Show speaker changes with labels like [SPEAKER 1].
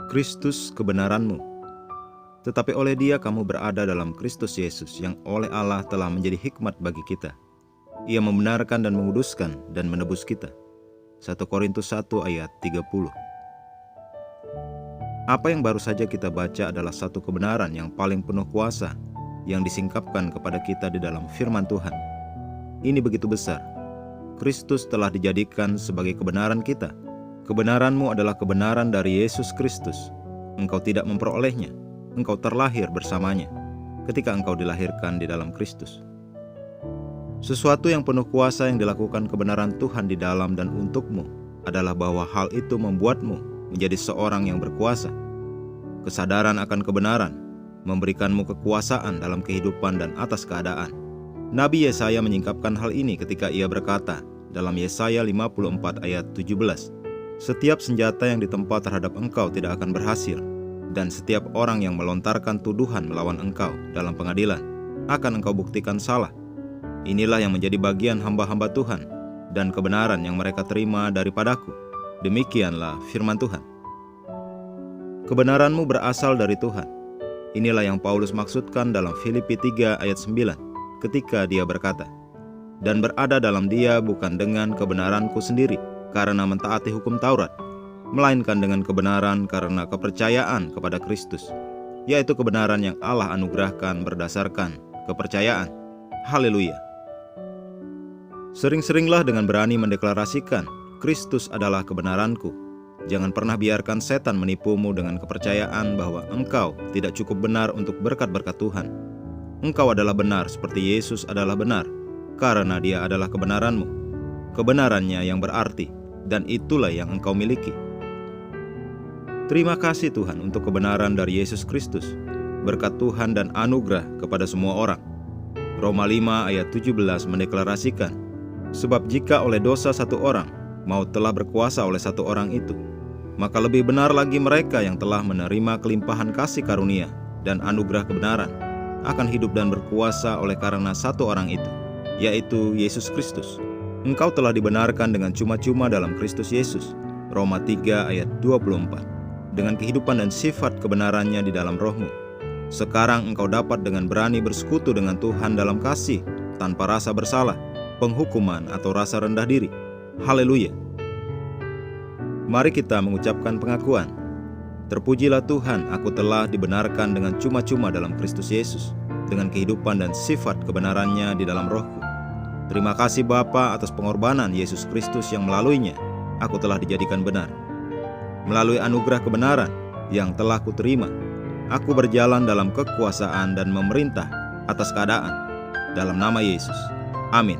[SPEAKER 1] Kristus kebenaranmu. Tetapi oleh Dia kamu berada dalam Kristus Yesus, yang oleh Allah telah menjadi hikmat bagi kita. Ia membenarkan dan menguduskan dan menebus kita. 1 Korintus 1 ayat 30. Apa yang baru saja kita baca adalah satu kebenaran yang paling penuh kuasa yang disingkapkan kepada kita di dalam firman Tuhan. Ini begitu besar. Kristus telah dijadikan sebagai kebenaran kita. Kebenaranmu adalah kebenaran dari Yesus Kristus. Engkau tidak memperolehnya. Engkau terlahir bersamanya ketika engkau dilahirkan di dalam Kristus. Sesuatu yang penuh kuasa yang dilakukan kebenaran Tuhan di dalam dan untukmu adalah bahwa hal itu membuatmu menjadi seorang yang berkuasa. Kesadaran akan kebenaran memberikanmu kekuasaan dalam kehidupan dan atas keadaan. Nabi Yesaya menyingkapkan hal ini ketika ia berkata dalam Yesaya 54 ayat 17, "Setiap senjata yang ditempa terhadap engkau tidak akan berhasil, dan setiap orang yang melontarkan tuduhan melawan engkau dalam pengadilan akan engkau buktikan salah." Inilah yang menjadi bagian hamba-hamba Tuhan dan kebenaran yang mereka terima daripadaku. Demikianlah firman Tuhan. Kebenaranmu berasal dari Tuhan. Inilah yang Paulus maksudkan dalam Filipi 3 ayat 9 ketika dia berkata, "Dan berada dalam Dia bukan dengan kebenaranku sendiri karena mentaati hukum Taurat, melainkan dengan kebenaran karena kepercayaan kepada Kristus, yaitu kebenaran yang Allah anugerahkan berdasarkan kepercayaan." Haleluya. Sering-seringlah dengan berani mendeklarasikan, "Kristus adalah kebenaranku." Jangan pernah biarkan setan menipumu dengan kepercayaan bahwa engkau tidak cukup benar untuk berkat-berkat Tuhan. Engkau adalah benar seperti Yesus adalah benar, karena Dia adalah kebenaranmu. Kebenarannya yang berarti, dan itulah yang engkau miliki. Terima kasih Tuhan untuk kebenaran dari Yesus Kristus. Berkat Tuhan dan anugerah kepada semua orang. Roma 5 ayat 17 mendeklarasikan, "Sebab jika oleh dosa satu orang, maut telah berkuasa oleh satu orang itu, maka lebih benar lagi mereka yang telah menerima kelimpahan kasih karunia dan anugerah kebenaran akan hidup dan berkuasa oleh karena satu orang itu, yaitu Yesus Kristus. Engkau telah dibenarkan dengan cuma-cuma dalam Kristus Yesus." Roma 3 ayat 24. Dengan kehidupan dan sifat kebenarannya di dalam rohmu. Sekarang engkau dapat dengan berani bersekutu dengan Tuhan dalam kasih, tanpa rasa bersalah, penghukuman atau rasa rendah diri. Haleluya. Mari kita mengucapkan pengakuan. Terpujilah Tuhan, aku telah dibenarkan dengan cuma-cuma dalam Kristus Yesus, dengan kehidupan dan sifat kebenarannya di dalam rohku. Terima kasih Bapa atas pengorbanan Yesus Kristus yang melaluinya aku telah dijadikan benar. Melalui anugerah kebenaran yang telah kuterima, aku berjalan dalam kekuasaan dan memerintah atas keadaan dalam nama Yesus. Amin.